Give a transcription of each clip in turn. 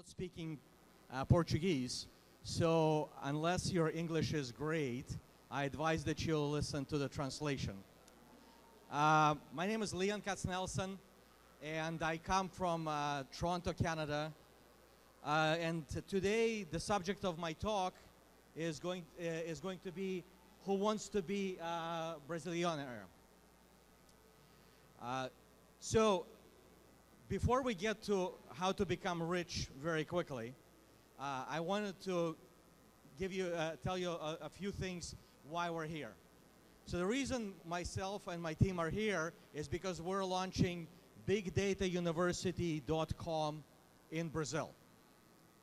not speaking Portuguese, so unless your English is great, I advise that you'll listen to the translation. My name is Leon Katznelson, and I come from Toronto, Canada. And today, the subject of my talk is going to be who wants to be a Brazilianaire. So, before we get to how to become rich very quickly, I wanted to tell you a few things why we're here. So the reason myself and my team are here is because we're launching bigdatauniversity.com in Brazil.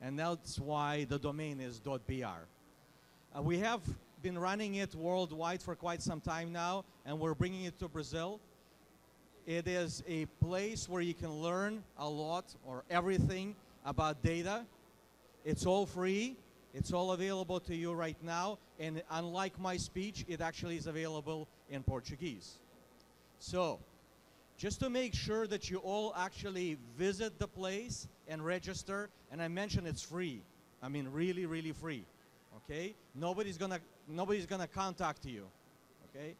And that's why the domain is .br. We have been running it worldwide for quite some time now, and we're bringing it to Brazil. It is a place where you can learn a lot or everything about data. It's all free. It's all available to you right now. And unlike my speech, it actually is available in Portuguese. So, just to make sure that you all actually visit the place and register, and I mentioned it's free. I mean, really, really free. Okay? Nobody's gonna contact you. Okay?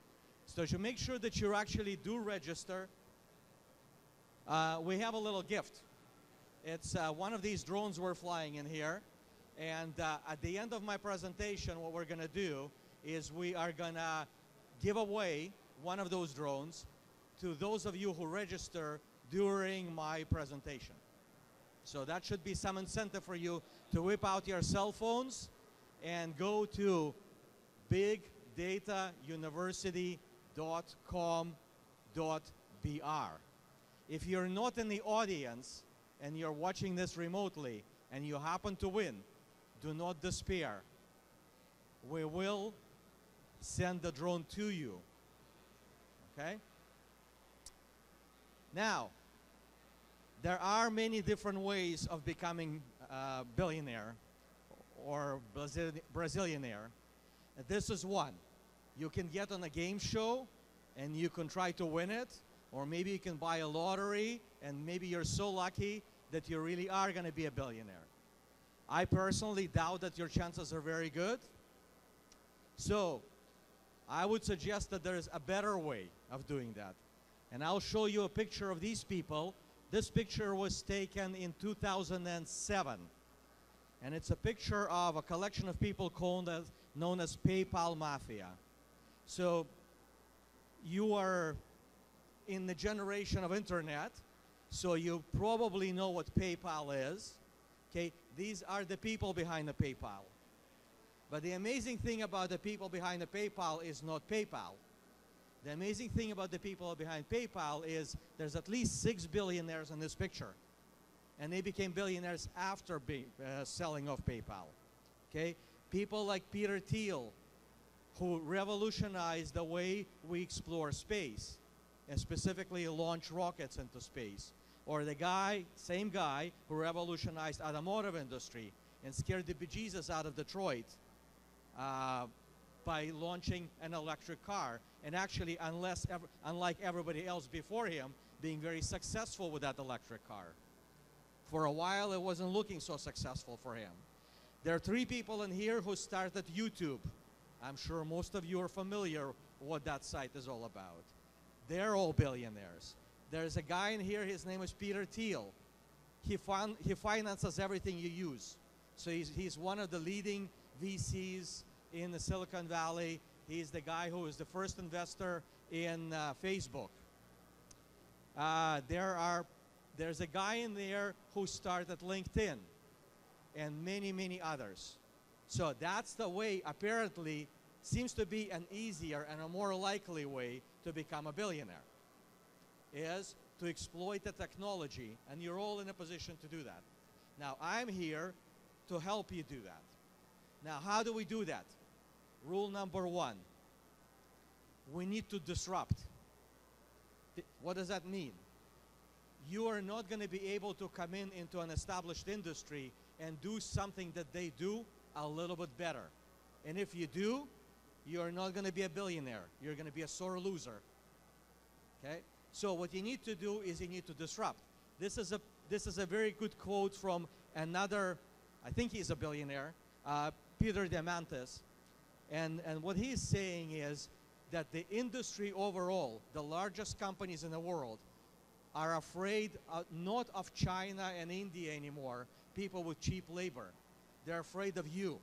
So to make sure that you actually do register, we have a little gift. It's one of these drones we're flying in here. And at the end of my presentation, what we're going to do is we are going to give away one of those drones to those of you who register during my presentation. So that should be some incentive for you to whip out your cell phones and go to bigdatauniversity.com.br. If you're not in the audience and you're watching this remotely and you happen to win, do not despair. We will send the drone to you. Okay? Now, there are many different ways of becoming a billionaire or Brazilianaire. This is one. You can get on a game show and you can try to win it, or maybe you can buy a lottery and maybe you're so lucky that you really are going to be a billionaire. I personally doubt that your chances are very good. So, I would suggest that there is a better way of doing that. And I'll show you a picture of these people. This picture was taken in 2007. And it's a picture of a collection of people known as PayPal Mafia. So, you are in the generation of internet, so you probably know what PayPal is. Okay, these are the people behind the PayPal. But the amazing thing about the people behind the PayPal is not PayPal. The amazing thing about the people behind PayPal is there's at least 6 billionaires in this picture. And they became billionaires after selling off PayPal. Okay, people like Peter Thiel, who revolutionized the way we explore space, and specifically launch rockets into space. Or the same guy who revolutionized automotive industry and scared the bejesus out of Detroit by launching an electric car. And actually, unlike everybody else before him, being very successful with that electric car. For a while, it wasn't looking so successful for him. There are 3 people in here who started YouTube. I'm sure most of you are familiar what that site is all about. They're all billionaires. There's a guy in here, his name is Peter Thiel. He finances everything you use. So he's one of the leading VCs in the Silicon Valley. He's the guy who is the first investor in Facebook. There's a guy in there who started LinkedIn and many, many others. So that's the way, apparently, seems to be an easier and a more likely way to become a billionaire, is to exploit the technology, and you're all in a position to do that. Now, I'm here to help you do that. Now, how do we do that? Rule number 1, we need to disrupt. What does that mean? You are not going to be able to come into an established industry and do something that they do a little bit better. And if you do, you're not going to be a billionaire. You're going to be a sore loser. Okay? So what you need to do is you need to disrupt. This is a very good quote from another, I think he's a billionaire, Peter Diamandis. And what he's saying is that the industry overall, the largest companies in the world, are afraid not of China and India anymore, people with cheap labor. They're afraid of you,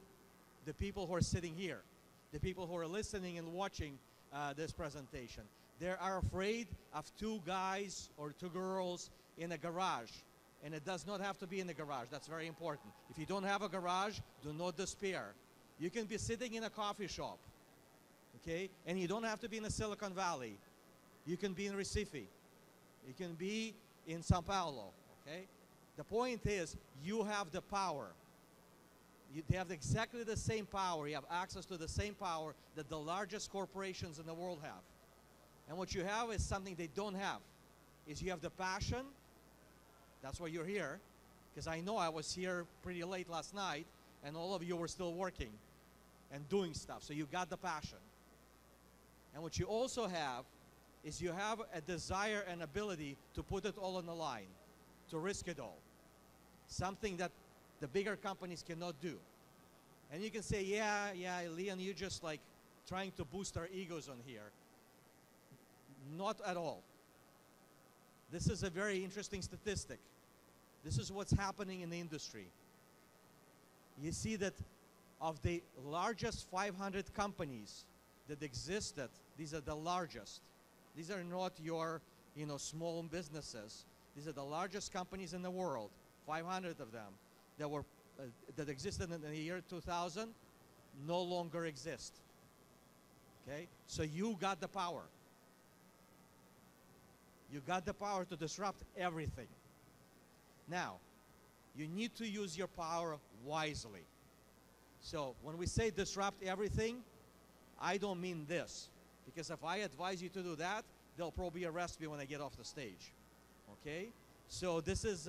the people who are sitting here, the people who are listening and watching this presentation. They are afraid of two guys or two girls in a garage. And it does not have to be in the garage. That's very important. If you don't have a garage, do not despair. You can be sitting in a coffee shop, okay? And you don't have to be in the Silicon Valley. You can be in Recife. You can be in Sao Paulo, okay? The point is, you have the power. You have exactly the same power. You have access to the same power that the largest corporations in the world have. And what you have is something they don't have. Is you have the passion. That's why you're here. Because I know I was here pretty late last night, and all of you were still working and doing stuff. So you got the passion. And what you also have is you have a desire and ability to put it all on the line, to risk it all. Something that the bigger companies cannot do. And you can say, yeah, Leon, you're just like trying to boost our egos on here. Not at all. This is a very interesting statistic. This is what's happening in the industry. You see that of the largest 500 companies that existed, these are the largest. These are not your, small businesses. These are the largest companies in the world, 500 of them, that existed in the year 2000, no longer exist. Okay? So you got the power. You got the power to disrupt everything. Now, you need to use your power wisely. So when we say disrupt everything, I don't mean this. Because if I advise you to do that, they'll probably arrest me when I get off the stage. Okay? So this is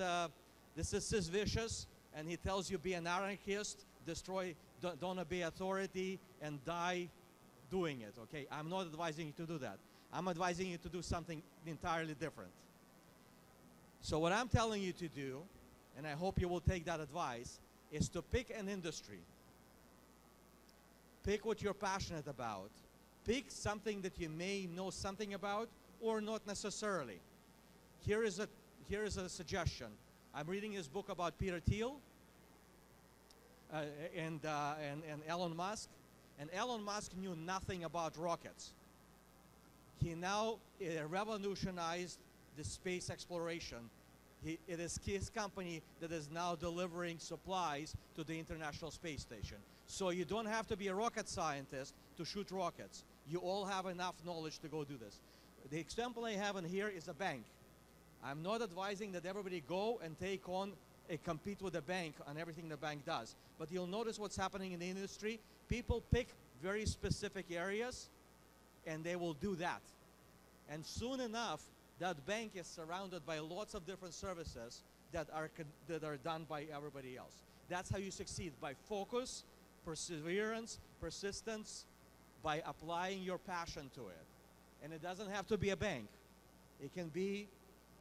Sis Vicious, and he tells you be an anarchist, destroy, don't obey authority, and die doing it. Okay? I'm not advising you to do that. I'm advising you to do something entirely different. So what I'm telling you to do, and I hope you will take that advice, is to pick an industry. Pick what you're passionate about. Pick something that you may know something about or not necessarily. Here is a suggestion. I'm reading this book about Peter Thiel and Elon Musk. And Elon Musk knew nothing about rockets. He now revolutionized the space exploration. It is his company that is now delivering supplies to the International Space Station. So you don't have to be a rocket scientist to shoot rockets. You all have enough knowledge to go do this. The example I have in here is a bank. I'm not advising that everybody go and take on and compete with the bank on everything the bank does. But you'll notice what's happening in the industry. People pick very specific areas and they will do that. And soon enough, that bank is surrounded by lots of different services that are done by everybody else. That's how you succeed, by focus, perseverance, persistence, by applying your passion to it. And it doesn't have to be a bank. It can be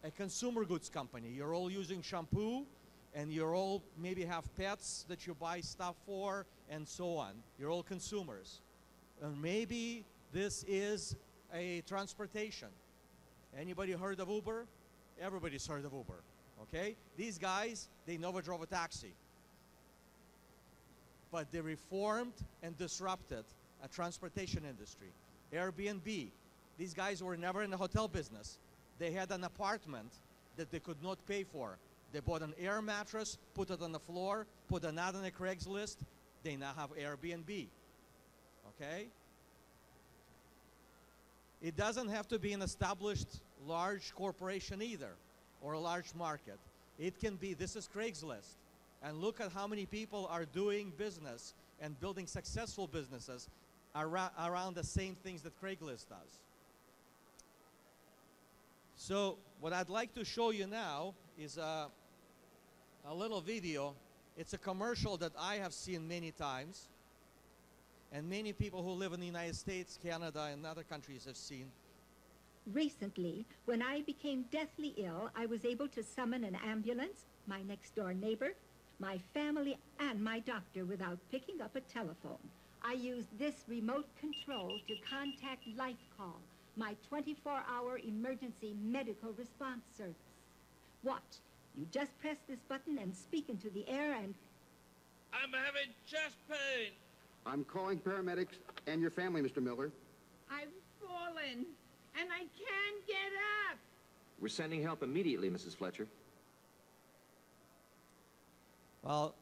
a consumer goods company. You're all using shampoo, and you're all maybe have pets that you buy stuff for, and so on. You're all consumers. And maybe this is a transportation. Anybody heard of Uber? Everybody's heard of Uber, okay? These guys, they never drove a taxi. But they reformed and disrupted a transportation industry. Airbnb, these guys were never in the hotel business. They had an apartment that they could not pay for. They bought an air mattress, put it on the floor, put an ad on a Craigslist. They now have Airbnb, okay? It doesn't have to be an established large corporation either, or a large market. It can be, this is Craigslist. And look at how many people are doing business and building successful businesses around the same things that Craigslist does. So what I'd like to show you now is a little video. It's a commercial that I have seen many times, and many people who live in the United States, Canada, and other countries have seen. Recently, when I became deathly ill, I was able to summon an ambulance, my next-door neighbor, my family, and my doctor without picking up a telephone. I used this remote control to contact LifeCall, my 24-hour emergency medical response service. Watch. You just press this button and speak into the air and... I'm having chest pain. I'm calling paramedics and your family, Mr. Miller. I've fallen, and I can't get up. We're sending help immediately, Mrs. Fletcher. Well,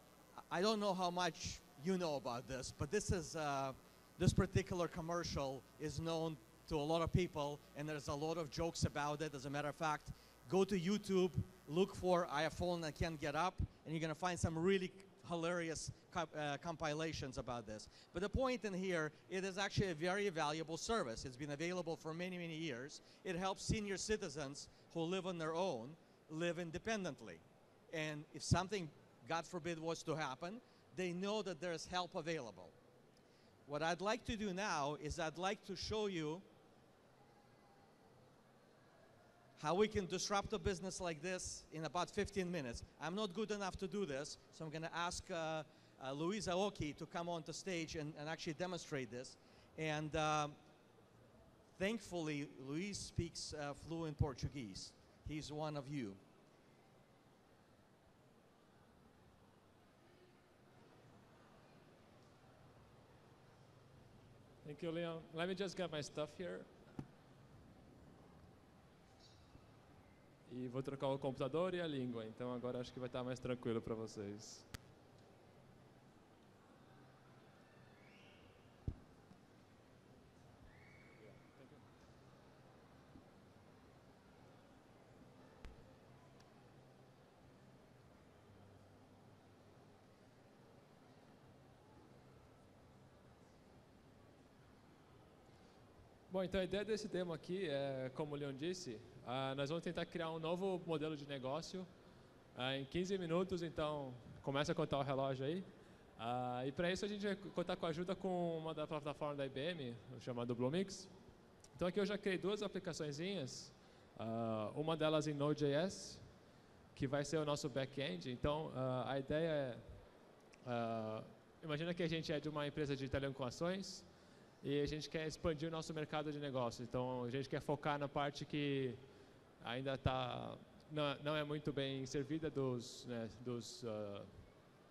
I don't know how much you know about this, but this particular commercial is known to a lot of people, and there's a lot of jokes about it. As a matter of fact, go to YouTube, look for I have fallen, I can't get up, and you're going to find some really hilarious compilations about this. But the point in here, it is actually a very valuable service. It's been available for many, many years. It helps senior citizens who live on their own live independently. And if something, God forbid, was to happen, they know that there's help available. What I'd like to do now is I'd like to show you how we can disrupt a business like this in about 15 minutes. I'm not good enough to do this, so I'm going to ask Luis Aoki to come onto stage and actually demonstrate this. And thankfully, Luis speaks fluent Portuguese. He's one of you. Thank you, Leon. Let me just get my stuff here. E vou trocar o computador e a língua, então agora acho que vai estar mais tranquilo para vocês. Bom, então a ideia desse demo aqui é, como o Leon disse, nós vamos tentar criar um novo modelo de negócio em 15 minutos, então começa a contar o relógio aí. E para isso a gente vai contar com a ajuda com uma da plataforma da IBM, chamada Bluemix. Então aqui eu já criei duas aplicaçõezinhas, uma delas em Node.js, que vai ser o nosso back-end. Então a ideia é, imagina que a gente é de uma empresa de telecomunicações, e a gente quer expandir o nosso mercado de negócios. Então, a gente quer focar na parte que ainda não é muito bem servida dos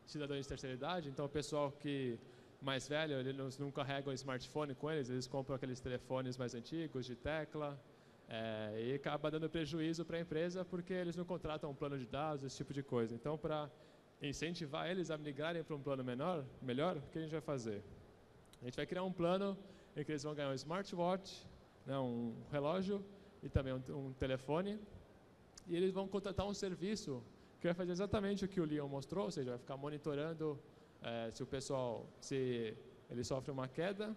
cidadãos de terceira idade. Então, o pessoal que mais velho, eles não carregam o smartphone com eles compram aqueles telefones mais antigos, de tecla, e acaba dando prejuízo para a empresa porque eles não contratam um plano de dados, esse tipo de coisa. Então, para incentivar eles a migrarem para um plano melhor, o que a gente vai fazer? A gente vai criar um plano em que eles vão ganhar um smartwatch, né, um relógio e também um telefone. E eles vão contratar um serviço que vai fazer exatamente o que o Leon mostrou, ou seja, vai ficar monitorando se ele sofre uma queda,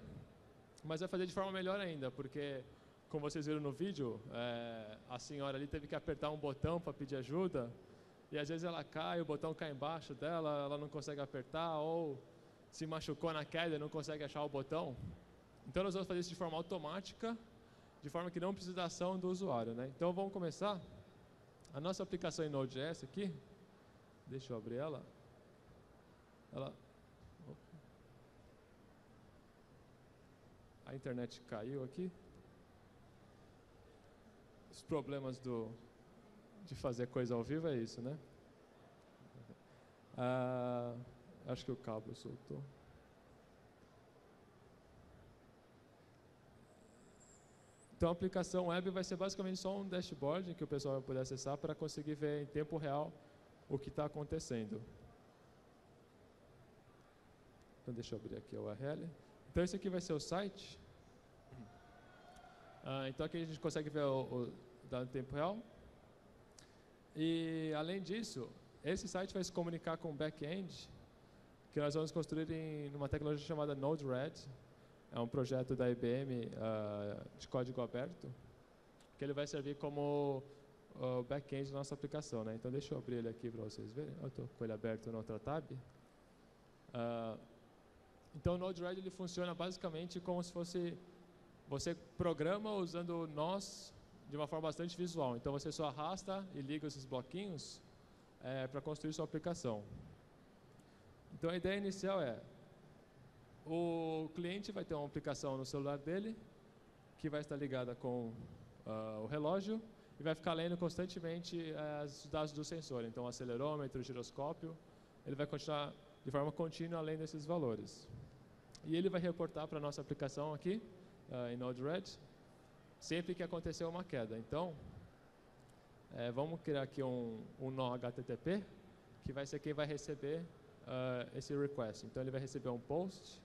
mas vai fazer de forma melhor ainda, porque, como vocês viram no vídeo, a senhora ali teve que apertar um botão para pedir ajuda, e às vezes ela cai, o botão cai embaixo dela, ela não consegue apertar, ou se machucou na queda e não consegue achar o botão. Então nós vamos fazer isso de forma automática, de forma que não precisa da ação do usuário, né? Então vamos começar. A nossa aplicação em Node.js aqui, deixa eu abrir ela. A internet caiu aqui. Os problemas de fazer coisa ao vivo é isso, né? Acho que o cabo soltou. Então a aplicação web vai ser basicamente só um dashboard que o pessoal vai poder acessar para conseguir ver em tempo real o que está acontecendo. Então deixa eu abrir aqui a URL. Então esse aqui vai ser o site. Então aqui a gente consegue ver o dado em tempo real. E além disso, esse site vai se comunicar com o back-end, que nós vamos construir em uma tecnologia chamada Node-RED. É um projeto da IBM de código aberto, que ele vai servir como o back-end da nossa aplicação, né? Então deixa eu abrir ele aqui para vocês verem. Eu estou com ele aberto na outra tab. Então o Node-RED ele funciona basicamente como se fosse você programa usando nós de uma forma bastante visual. Então você só arrasta e liga esses bloquinhos para construir sua aplicação. Então a ideia inicial é, o cliente vai ter uma aplicação no celular dele, que vai estar ligada com o relógio, e vai ficar lendo constantemente os dados do sensor. Então, acelerômetro, giroscópio, ele vai continuar de forma contínua além desses valores. E ele vai reportar para a nossa aplicação aqui, em Node-RED, sempre que acontecer uma queda. Então, vamos criar aqui um nó HTTP, que vai ser quem vai receber esse request. Então, ele vai receber um post.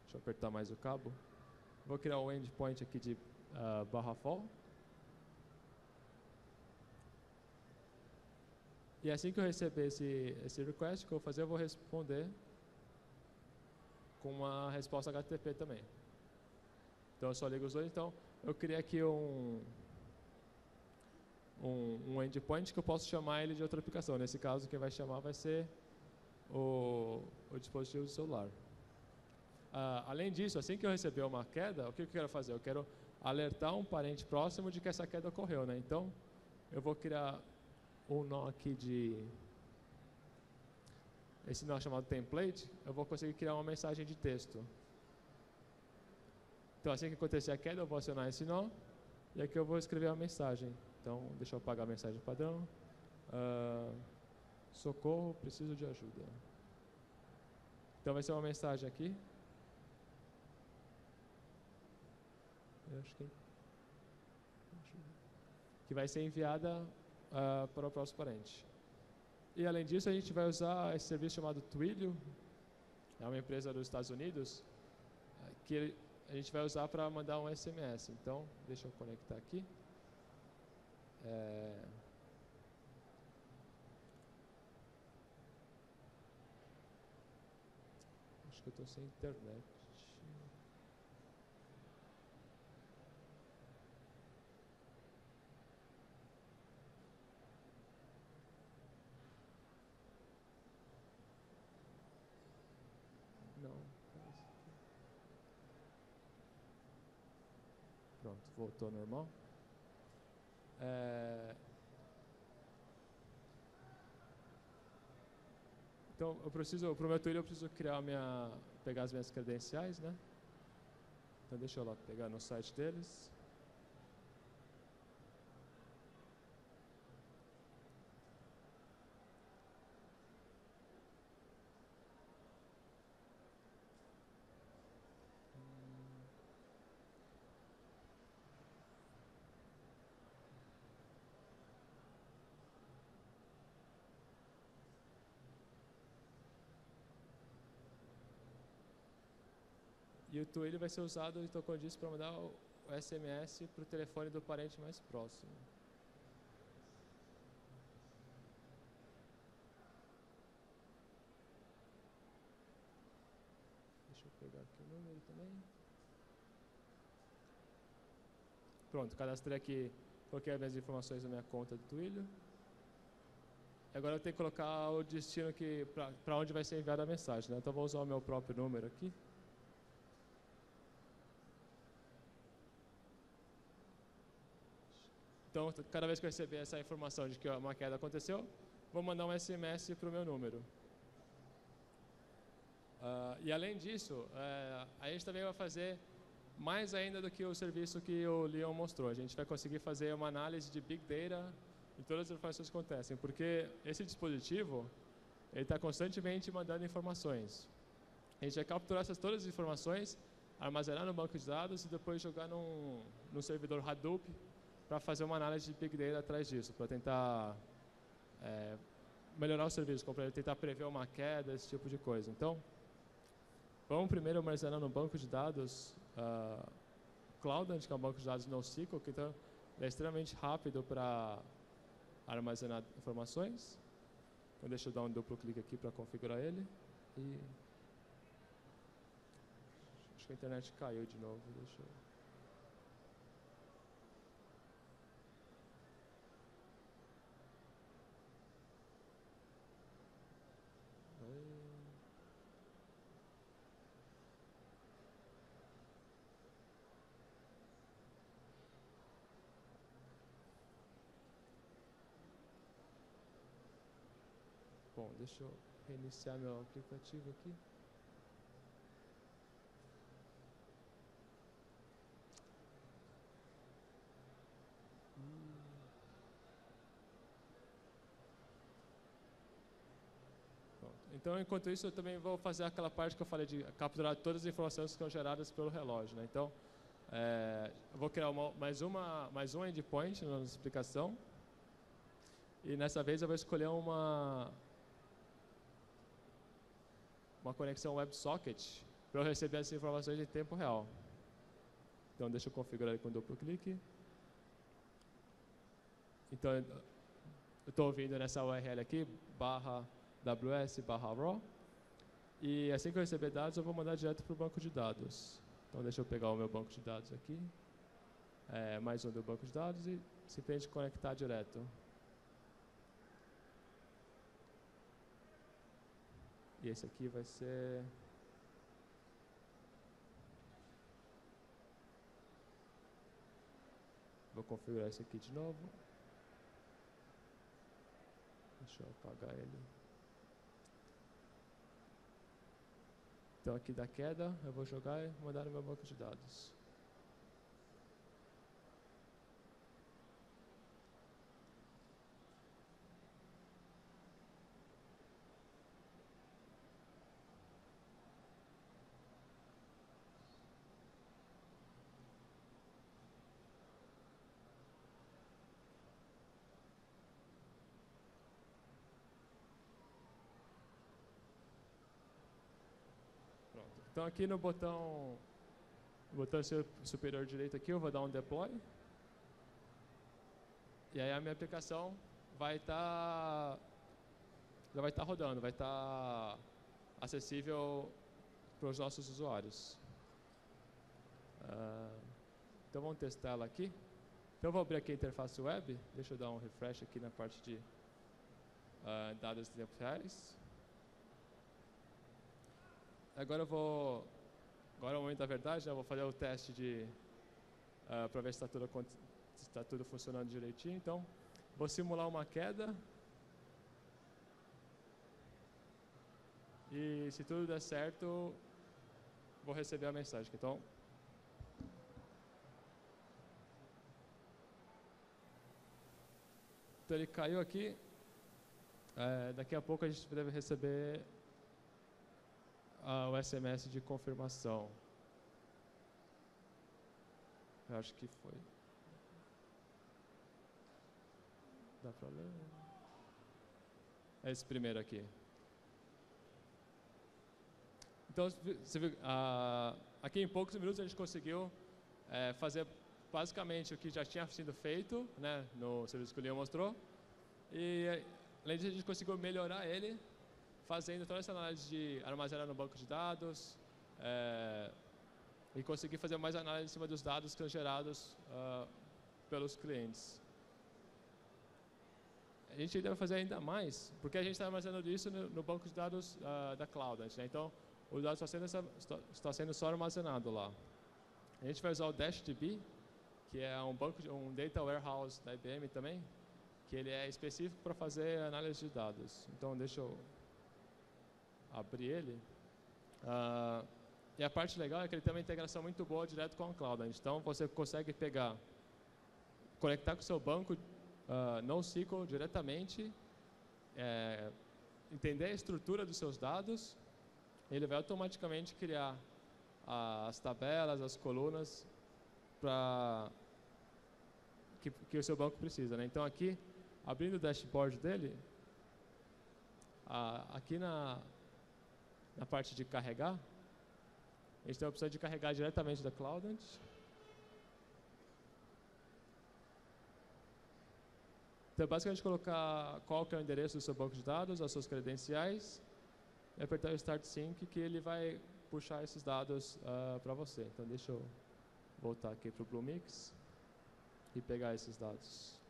Deixa eu apertar mais o cabo. Vou criar um endpoint aqui de /fall. E assim que eu receber esse request, o que eu vou fazer, eu vou responder com uma resposta HTTP também. Então eu só ligo os dois. Então eu criei aqui um endpoint que eu posso chamar ele de outra aplicação. Nesse caso, quem vai chamar vai ser o dispositivo do celular. Além disso, assim que eu receber uma queda, o que eu quero fazer? Eu quero alertar um parente próximo de que essa queda ocorreu, né? Então, eu vou criar um nó aqui esse nó chamado template, eu vou conseguir criar uma mensagem de texto. Então, assim que acontecer a queda, eu vou acionar esse nó, e aqui eu vou escrever a mensagem. Então, deixa eu apagar a mensagem padrão. Socorro, preciso de ajuda. Então, vai ser uma mensagem aqui. Que vai ser enviada para o próximo parente. E além disso, a gente vai usar esse serviço chamado Twilio, é uma empresa dos Estados Unidos, que a gente vai usar para mandar um SMS. Então, deixa eu conectar aqui. Acho que eu estou sem internet. Pronto, voltou ao normal. Então, para o meu Twilio eu preciso pegar as minhas credenciais, né? Então, deixa eu lá pegar no site deles. E o Twilio vai ser usado, então, como eu disse, para mandar o SMS para o telefone do parente mais próximo. Deixa eu pegar aqui o número também. Pronto, cadastrei aqui, coloquei as minhas informações na minha conta do Twilio. Agora eu tenho que colocar o destino para onde vai ser enviada a mensagem, né? Então vou usar o meu próprio número aqui. Então, cada vez que eu receber essa informação de que uma queda aconteceu, vou mandar um SMS para o meu número. E além disso, a gente também vai fazer mais ainda do que o serviço que o Leon mostrou. A gente vai conseguir fazer uma análise de Big Data de todas as informações que acontecem, porque esse dispositivo ele está constantemente mandando informações. A gente vai capturar todas as informações, armazenar no banco de dados e depois jogar num servidor Hadoop para fazer uma análise de Big Data atrás disso, para tentar melhorar o serviço, para tentar prever uma queda, esse tipo de coisa. Então, vamos primeiro armazenar no banco de dados Cloud, que é um banco de dados NoSQL, que então, é extremamente rápido para armazenar informações. Então, deixa eu dar um duplo clique aqui para configurar ele. E acho que a internet caiu de novo. Deixa eu... Bom, deixa eu reiniciar meu aplicativo aqui. Pronto. Então, enquanto isso, eu também vou fazer aquela parte que eu falei de capturar todas as informações que são geradas pelo relógio, né? Então, eu vou criar mais um endpoint na nossa explicação. E nessa vez eu vou escolher uma conexão WebSocket para eu receber essas informações em tempo real. Então deixa eu configurar ele com duplo clique. Então eu estou ouvindo nessa URL aqui, /ws/raw. E assim que eu receber dados, eu vou mandar direto para o banco de dados. Então deixa eu pegar o meu banco de dados aqui. Mais um do banco de dados e simplesmente conectar direto. E esse aqui vai ser... Vou configurar esse aqui de novo. Deixa eu apagar ele. Então aqui da queda, eu vou jogar e mandar no meu banco de dados. Então aqui no botão superior direito aqui eu vou dar um deploy. E aí a minha aplicação vai estar rodando, vai estar acessível para os nossos usuários. Então vamos testar ela aqui. Então eu vou abrir aqui a interface web. Deixa eu dar um refresh aqui na parte de dados de tempo reais. Agora é o momento da verdade, né? Eu vou fazer o teste para ver se está tudo funcionando direitinho. Então, vou simular uma queda. E se tudo der certo, vou receber a mensagem. Então, ele caiu aqui. Daqui a pouco a gente deve receber o SMS de confirmação. Eu acho que foi. Dá pra ler? É esse primeiro aqui. Então, você viu, aqui em poucos minutos a gente conseguiu fazer basicamente o que já tinha sido feito, né, no serviço que o Leon mostrou. E, além disso, a gente conseguiu melhorar ele, fazendo toda essa análise de armazenar no banco de dados e conseguir fazer mais análise em cima dos dados que são gerados pelos clientes. A gente deve fazer ainda mais, porque a gente está armazenando isso no banco de dados da Cloud, né? Então, o dado está sendo só armazenado lá. A gente vai usar o DashDB, que é um data warehouse da IBM também, que ele é específico para fazer análise de dados. Então, deixa eu abrir ele. E a parte legal é que ele tem uma integração muito boa direto com a Cloud. Então, você consegue conectar com o seu banco NoSQL diretamente, entender a estrutura dos seus dados, ele vai automaticamente criar as tabelas, as colunas que o seu banco precisa, né? Então aqui, abrindo o dashboard dele, aqui na parte de carregar, a gente tem a opção de carregar diretamente da Cloud. Então, basicamente, colocar qual que é o endereço do seu banco de dados, as suas credenciais, e apertar o Start Sync, que ele vai puxar esses dados para você. Então, deixa eu voltar aqui para o Bluemix e pegar esses dados.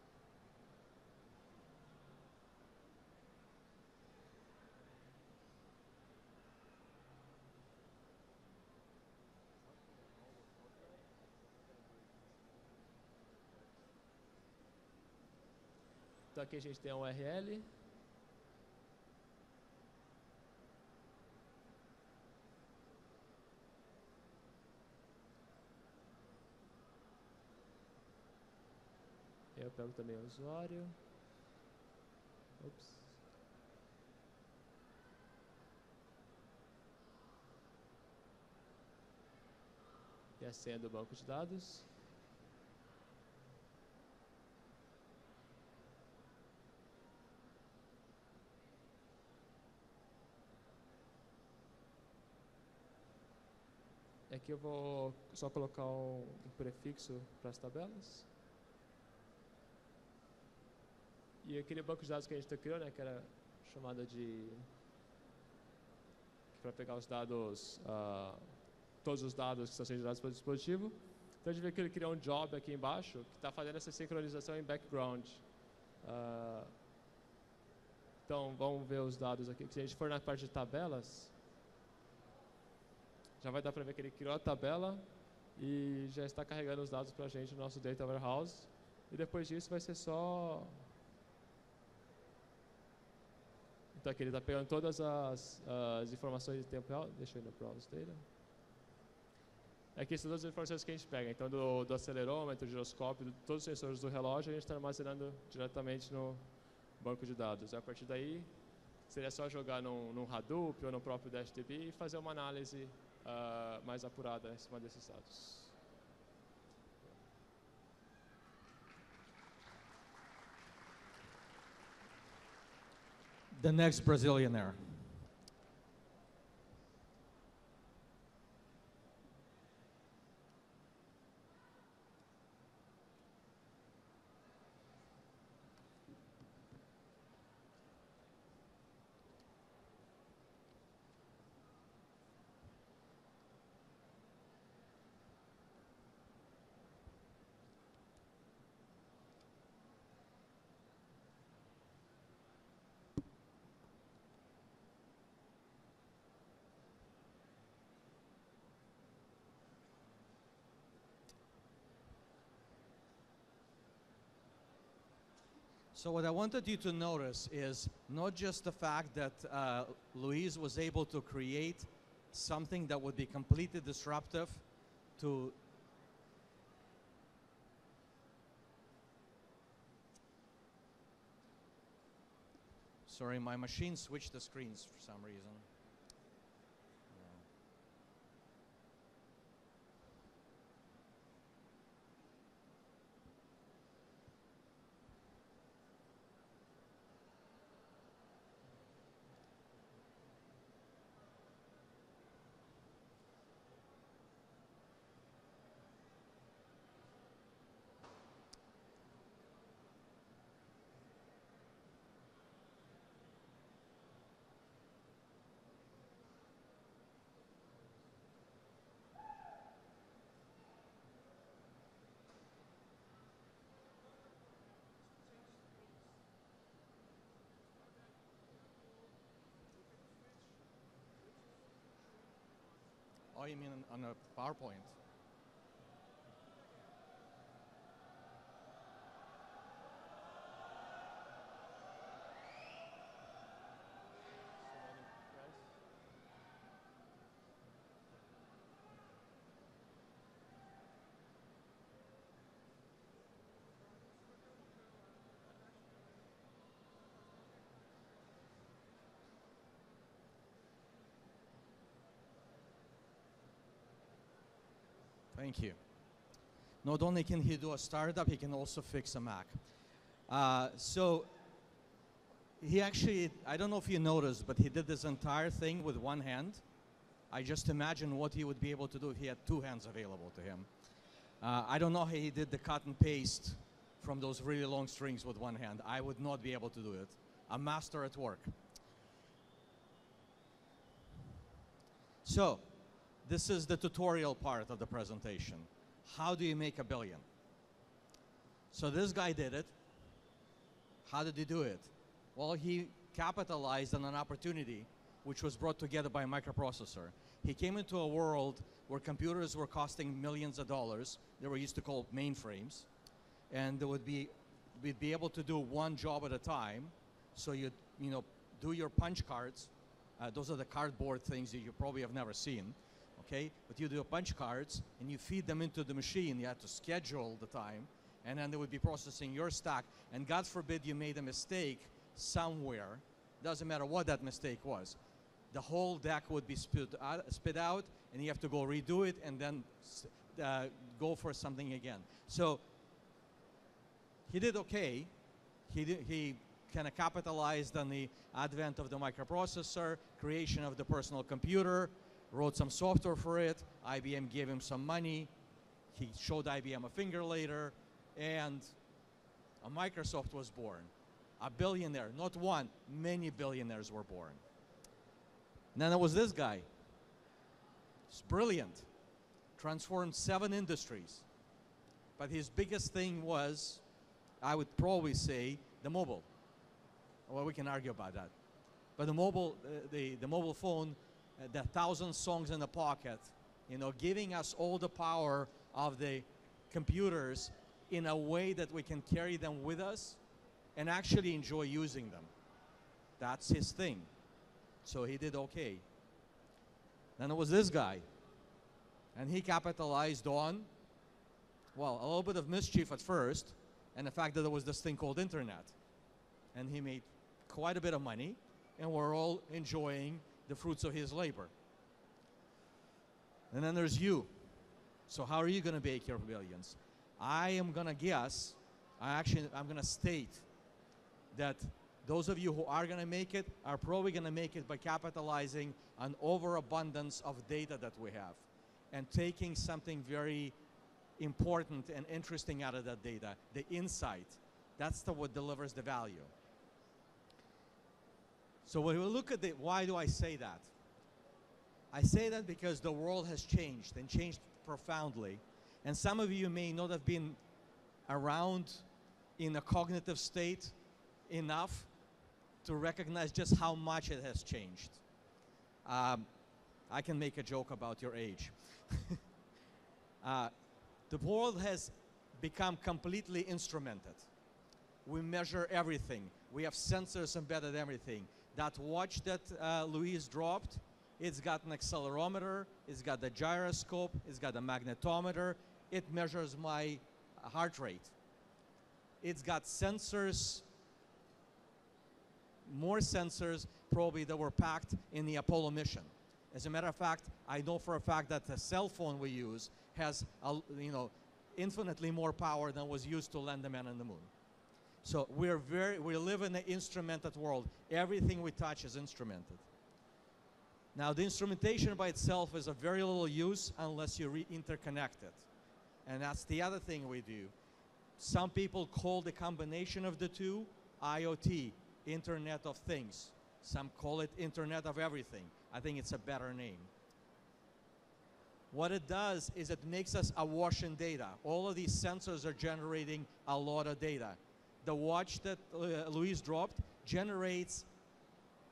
Então, aqui a gente tem a URL. pego também o usuário. Ops. E a senha do banco de dados. E aqui eu vou só colocar um prefixo para as tabelas. E aquele banco de dados que a gente criou, né, que era chamada de... para pegar os dados, todos os dados que estão sendo gerados pelo dispositivo. Então a gente vê que ele criou um job aqui embaixo que está fazendo essa sincronização em background. Então vamos ver os dados aqui. Se a gente for na parte de tabelas, já vai dar para ver que ele criou a tabela e já está carregando os dados para a gente no nosso Data Warehouse. E depois disso vai ser só... Então aqui ele está pegando todas as informações de tempo real. Deixa eu ir no Browse Data. Aqui são todas as informações que a gente pega. Então do acelerômetro, do giroscópio, todos os sensores do relógio, a gente está armazenando diretamente no banco de dados. E a partir daí, seria só jogar num Hadoop ou no próprio DashDB e fazer uma análise mais apurada em cima desses dados. The next Brazilianaire. So what I wanted you to notice is not just the fact that Luis was able to create something that would be completely disruptive to sorry, my machine switched the screens for some reason. Oh, you mean on a PowerPoint? Thank you. Not only can he do a startup, he can also fix a Mac. So he actually, I don't know if you noticed, but he did this entire thing with one hand. I just imagine what he would be able to do if he had two hands available to him. I don't know how he did the cut and paste from those really long strings with one hand. I would not be able to do it. A master at work. So, this is the tutorial part of the presentation. How do you make $1 billion? So this guy did it. How did he do it? Well, he capitalized on an opportunity which was brought together by a microprocessor. He came into a world where computers were costing millions of dollars. They were used to call mainframes. And there would be, we'd be able to do one job at a time. So you'd, do your punch cards. Those are the cardboard things that you probably have never seen. Okay, but you do punch cards and you feed them into the machine. You have to schedule the time, and then they would be processing your stock, and God forbid you made a mistake somewhere, doesn't matter what that mistake was, the whole deck would be spit out, and you have to go redo it and then go for something again. So he did okay. He kind of capitalized on the advent of the microprocessor, creation of the personal computer, wrote some software for it. IBM gave him some money. He showed IBM a finger later, and a Microsoft was born. A billionaire, not one, many billionaires were born. And then there was this guy. He's brilliant. Transformed 7 industries. But his biggest thing was, I would probably say, the mobile. Well, we can argue about that. But the mobile phone, the 1,000 songs in the pocket, you know, giving us all the power of the computers in a way that we can carry them with us and actually enjoy using them. That's his thing. So he did okay. Then there was this guy. And he capitalized on, well, a little bit of mischief at first, and the fact that there was this thing called internet. And he made quite a bit of money, and we're all enjoying the fruits of his labor. And then there's you. So how are you going to make your billions? I am going to guess, I'm going to state that those of you who are going to make it are probably going to make it by capitalizing on overabundance of data that we have and taking something very important and interesting out of that data, the insight. That's what delivers the value. So when we look at why do I say that? I say that because the world has changed and changed profoundly. And some of you may not have been around in a cognitive state enough to recognize just how much it has changed. I can make a joke about your age. The world has become completely instrumented. We measure everything. We have sensors embedded in everything. That watch that Luis dropped, it's got an accelerometer, it's got the gyroscope, it's got a magnetometer. It measures my heart rate. It's got sensors, more sensors probably that were packed in the Apollo mission. As a matter of fact, I know for a fact that the cell phone we use has, infinitely more power than was used to land the man on the moon. So we live in an instrumented world. Everything we touch is instrumented. Now, the instrumentation by itself is of very little use unless you interconnect it. And that's the other thing we do. Some people call the combination of the two IoT, Internet of Things. Some call it Internet of Everything. I think it's a better name. What it does is it makes us awash in data. All of these sensors are generating a lot of data. The watch that Luis dropped generates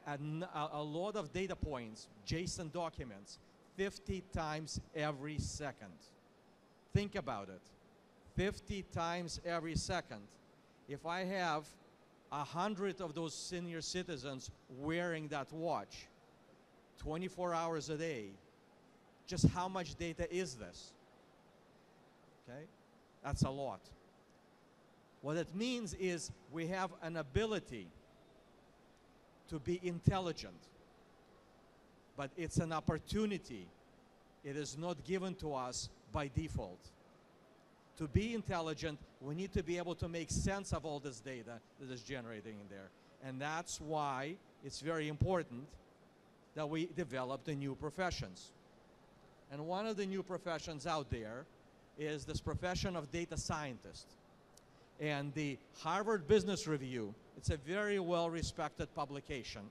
a lot of data points, JSON documents, 50 times every second. Think about it. 50 times every second. If I have 100 of those senior citizens wearing that watch 24 hours a day, just how much data is this? Okay? That's a lot. What it means is we have an ability to be intelligent, but it's an opportunity. It is not given to us by default. To be intelligent, we need to be able to make sense of all this data that is generating in there. And that's why it's very important that we develop the new professions. And one of the new professions out there is this profession of data scientist. And the Harvard Business Review, it's a very well-respected publication,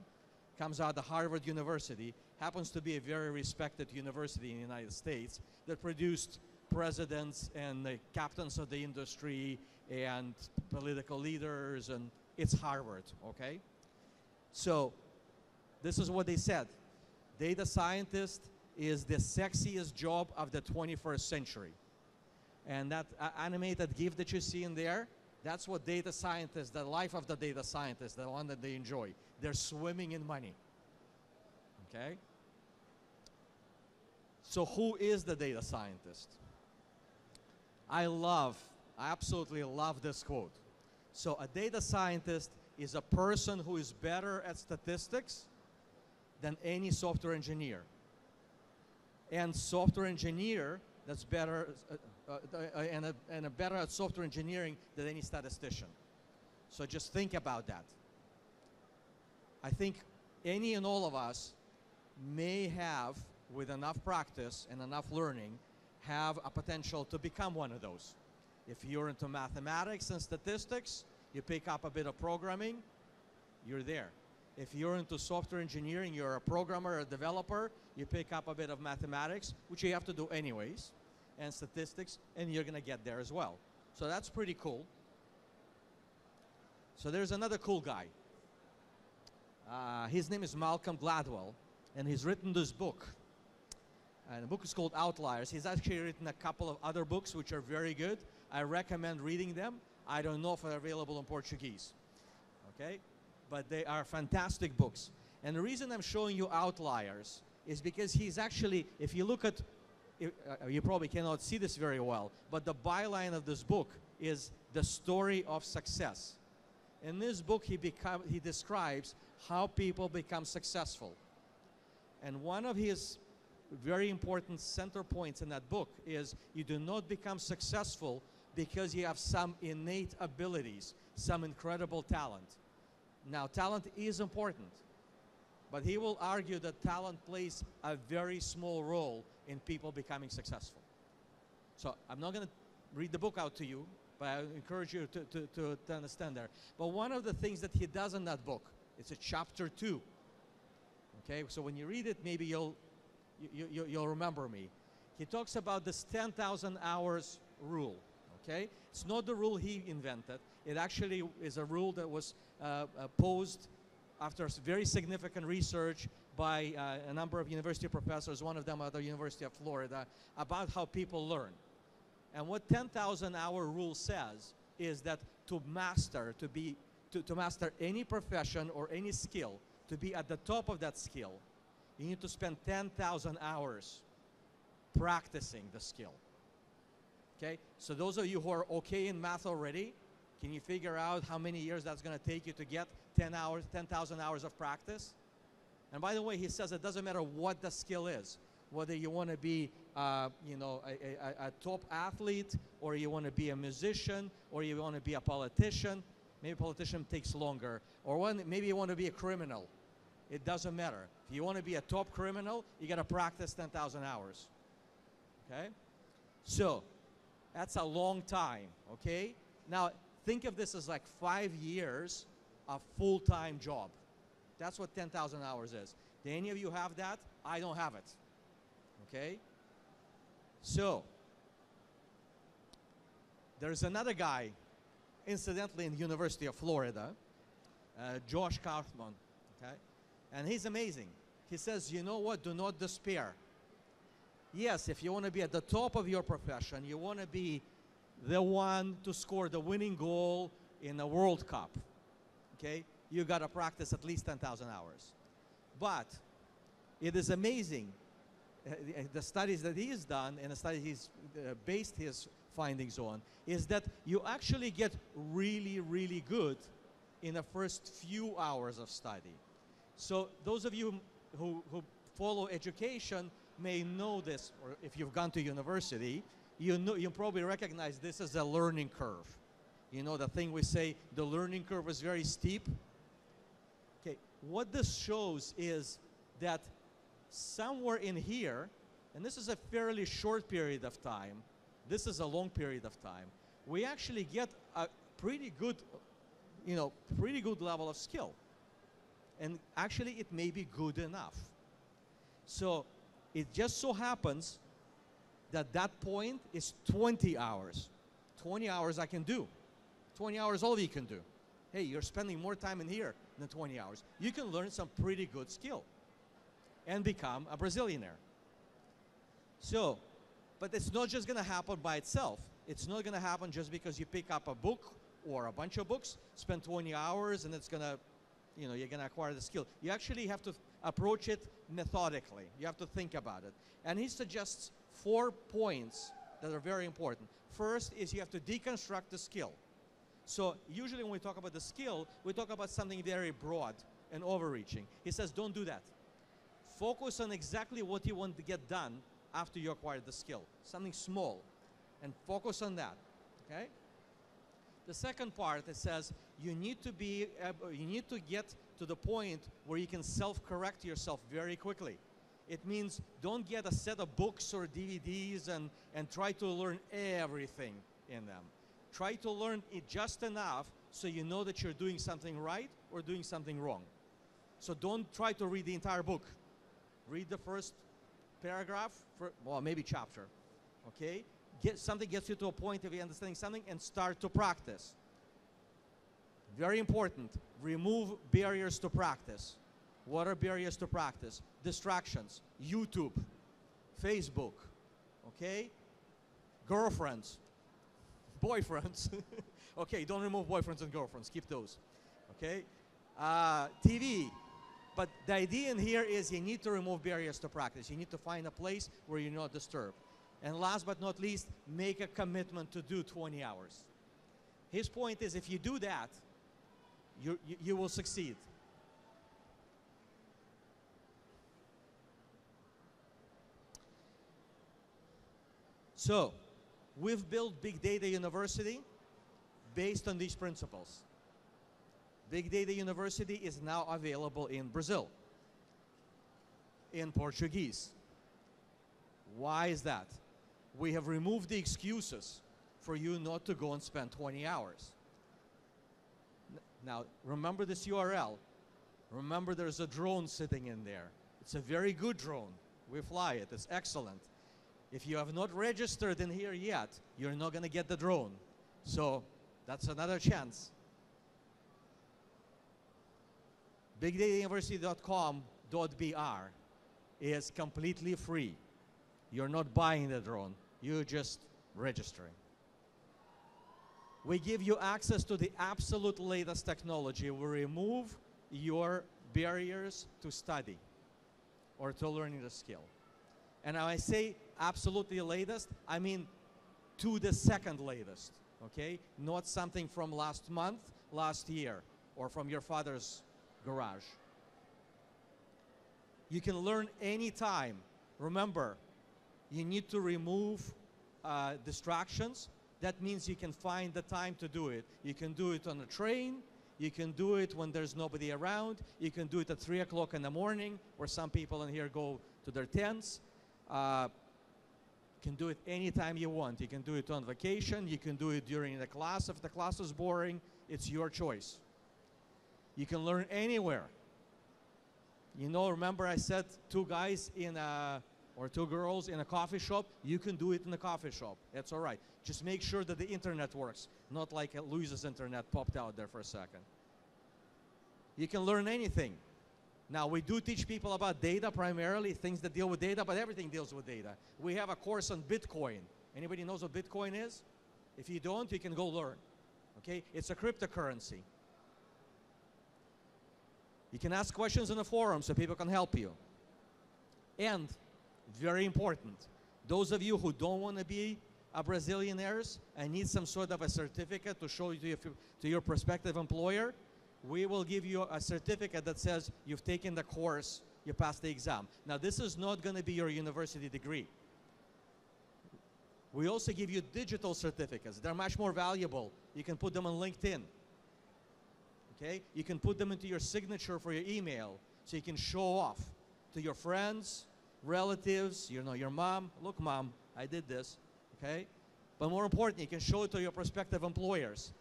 comes out of Harvard University, happens to be a very respected university in the United States that produced presidents and the captains of the industry and political leaders, and it's Harvard, okay? So this is what they said. Data scientist is the sexiest job of the 21st century. And that animated GIF that you see in there, that's what data scientists, the life of the data scientist, the one that they enjoy. They're swimming in money, okay? So who is the data scientist? I love I absolutely love this quote. So a data scientist is a person who is better at statistics than any software engineer. And software engineer that's better, and a better at software engineering than any statistician. So just think about that. I think any and all of us may have, with enough practice and enough learning, have a potential to become one of those. If you're into mathematics and statistics, you pick up a bit of programming, you're there. If you're into software engineering, you're a programmer, a developer, you pick up a bit of mathematics, which you have to do anyways, and statistics, and you're gonna get there as well. So that's pretty cool. So there's another cool guy. His name is Malcolm Gladwell, and he's written this book. And the book is called Outliers. He's actually written a couple of other books which are very good. I recommend reading them. I don't know if they're available in Portuguese, okay? But they are fantastic books. And the reason I'm showing you Outliers is because he's actually, if you look at, you probably cannot see this very well, but the byline of this book is the story of success. In this book, he describes how people become successful. And one of his very important center points in that book is you do not become successful because you have some innate abilities, some incredible talent. Now, talent is important, but he will argue that talent plays a very small role in people becoming successful. So I'm not going to read the book out to you, but I encourage you to understand there. But one of the things that he does in that book, it's a chapter 2. Okay, so when you read it, maybe you'll remember me. He talks about this 10,000 hours rule. Okay, it's not the rule he invented. It actually is a rule that was posed after very significant research by a number of university professors, one of them at the University of Florida, about how people learn. And what 10,000 hour rule says is that to master any profession or any skill, to be at the top of that skill, you need to spend 10,000 hours practicing the skill. Okay, so those of you who are okay in math already, can you figure out how many years that's going to take you to get 10,000 hours of practice? And by the way, he says it doesn't matter what the skill is, whether you want to be, a top athlete, or you want to be a musician, or you want to be a politician. Maybe a politician takes longer, or maybe you want to be a criminal. It doesn't matter. If you want to be a top criminal, you got to practice 10,000 hours. Okay, so that's a long time. Okay, now think of this as like 5 years of full-time job. That's what 10,000 hours is. Do any of you have that? I don't have it. Okay? So, there's another guy, incidentally, in the University of Florida, Josh Kaufman, okay? And he's amazing. He says, you know what? Do not despair. Yes, if you want to be at the top of your profession, you want to be the one to score the winning goal in a World Cup, okay? You got to practice at least 10,000 hours. But it is amazing, the studies that he's done and the studies he's based his findings on, is that you actually get really, really good in the first few hours of study. So those of you who follow education may know this, or if you've gone to university, you probably recognize this as a learning curve. You know, the thing we say, the learning curve is very steep. Okay, what this shows is that somewhere in here, and this is a fairly short period of time, this is a long period of time, we actually get a pretty good, pretty good level of skill. And actually it may be good enough. So it just so happens that that point is 20 hours. 20 hours I can do. 20 hours all of you can do. Hey, you're spending more time in here than 20 hours. You can learn some pretty good skill and become a Brazilianaire. So, but it's not just gonna happen by itself. It's not gonna happen just because you pick up a book or a bunch of books, spend 20 hours, and it's gonna, you're gonna acquire the skill. You actually have to approach it methodically. You have to think about it. And he suggests 4 points that are very important. First is you have to deconstruct the skill. So usually when we talk about the skill, we talk about something very broad and overreaching. He says, don't do that. Focus on exactly what you want to get done after you acquire the skill. Something small, and focus on that, okay? The second part, it says, you need to get to the point where you can self-correct yourself very quickly. It means don't get a set of books or DVDs and try to learn everything in them. Try to learn it just enough so you know that you're doing something right or doing something wrong. So don't try to read the entire book. Read the first paragraph, well, maybe chapter, okay? Something gets you to a point of you understanding something and start to practice. Very important, remove barriers to practice. What are barriers to practice? Distractions, YouTube, Facebook, okay? Girlfriends, boyfriends. Okay, don't remove boyfriends and girlfriends, keep those, okay? TV. But the idea in here is you need to remove barriers to practice. You need to find a place where you're not disturbed. And last but not least, make a commitment to do 20 hours. His point is if you do that, you will succeed. So, we've built Big Data University based on these principles. Big Data University is now available in Brazil, in Portuguese. Why is that? We have removed the excuses for you not to go and spend 20 hours. Now, remember this URL. Remember there's a drone sitting in there. It's a very good drone. We fly it. It's excellent. If you have not registered in here yet, you're not going to get the drone. So that's another chance. BigDataUniversity.com.br is completely free. You're not buying the drone. You're just registering. We give you access to the absolute latest technology. We remove your barriers to study or to learning the skill. And when I say absolutely latest, I mean to the second latest, okay? Not something from last month, last year, or from your father's garage. You can learn anytime. Remember, you need to remove distractions. That means you can find the time to do it. You can do it on a train. You can do it when there's nobody around. You can do it at 3 o'clock in the morning, where some people in here go to their tents. You can do it anytime you want. You can do it on vacation. You can do it during the class if the class is boring. It's your choice. You can learn anywhere. You know, remember I said 2 guys in or 2 girls in a coffee shop? You can do it in a coffee shop. That's all right. Just make sure that the internet works, not like Luis's internet popped out there for a second. You can learn anything. Now, we do teach people about data primarily, things that deal with data, but everything deals with data. We have a course on Bitcoin. Anybody knows what Bitcoin is? If you don't, you can go learn. Okay? It's a cryptocurrency. You can ask questions in the forum so people can help you. And, very important, those of you who don't want to be a Brazilianaires and need some sort of a certificate to show to your prospective employer, we will give you a certificate that says you've taken the course, you passed the exam. Now, this is not going to be your university degree. We also give you digital certificates. They're much more valuable. You can put them on LinkedIn. Okay? You can put them into your signature for your email so you can show off to your friends, relatives, you know, your mom. Look, mom, I did this. Okay? But more importantly, you can show it to your prospective employers.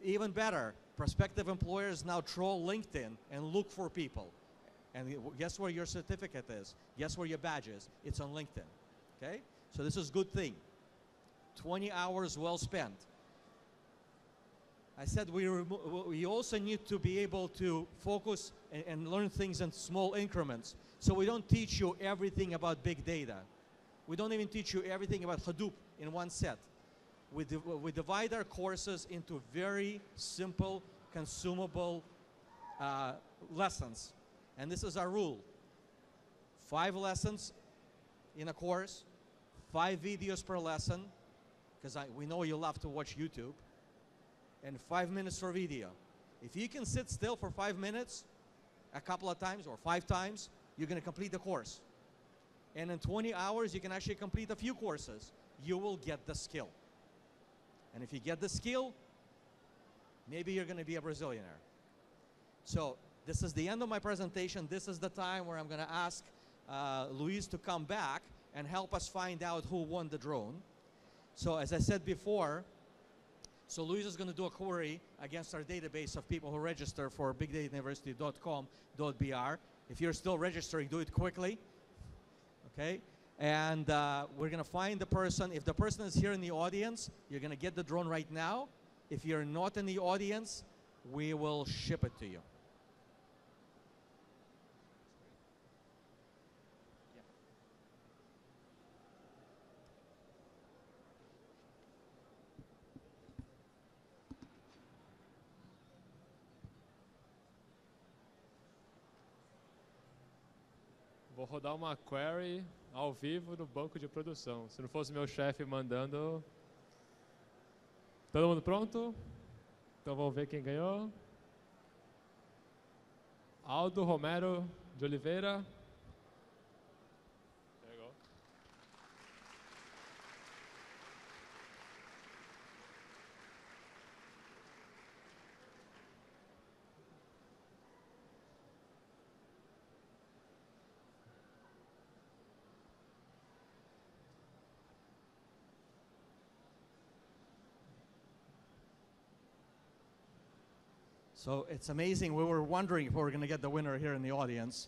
Even better, prospective employers now troll LinkedIn and look for people. And guess where your certificate is? Guess where your badge is? It's on LinkedIn. Okay? So this is a good thing. 20 hours well spent. I said we also need to be able to focus and learn things in small increments. So we don't teach you everything about big data. We don't even teach you everything about Hadoop in one set. We divide our courses into very simple, consumable lessons. And this is our rule. 5 lessons in a course, 5 videos per lesson, because we know you love to watch YouTube, and 5 minutes for video. If you can sit still for 5 minutes a couple of times or 5 times, you're going to complete the course. And in 20 hours, you can actually complete a few courses. You will get the skill. And if you get the skill, maybe you're going to be a Brazilianaire. So this is the end of my presentation. This is the time where I'm going to ask Luis to come back and help us find out who won the drone. So as I said before, so Luis is going to do a query against our database of people who register for bigdatauniversity.com.br. If you're still registering, do it quickly. Okay? And we're going to find the person. If the person is here in the audience, you're going to get the drone right now. If you're not in the audience, we will ship it to you. Vou rodar uma query ao vivo no banco de produção. Se não fosse meu chefe mandando... Todo mundo pronto? Então vamos ver quem ganhou. Aldo Romero de Oliveira. There you go. So it's amazing. We were wondering if we were going to get the winner here in the audience.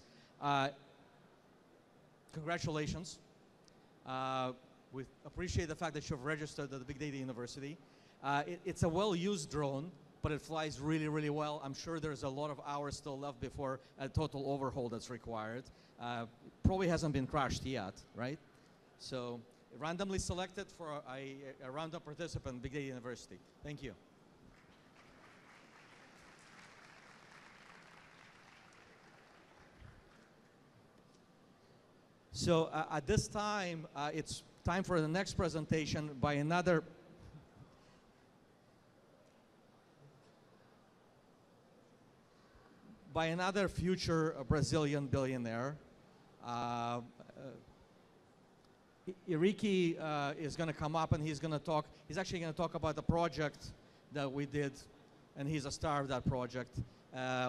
Congratulations. We appreciate the fact that you've registered at the Big Data University. It's a well-used drone, but it flies really, really well. I'm sure there's a lot of hours still left before a total overhaul that's required. Probably hasn't been crashed yet, right? So randomly selected for a random participant, Big Data University. Thank you. So at this time, it's time for the next presentation by another future Brazilian billionaire. Iriki is going to come up and he's actually going to talk about the project that we did, and he's a star of that project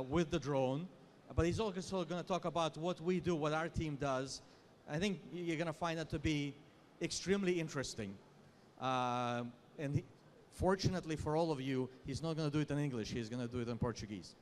with the drone. But he's also going to talk about what we do, what our team does. I think you're going to find that to be extremely interesting. Fortunately for all of you, he's not going to do it in English. He's going to do it in Portuguese.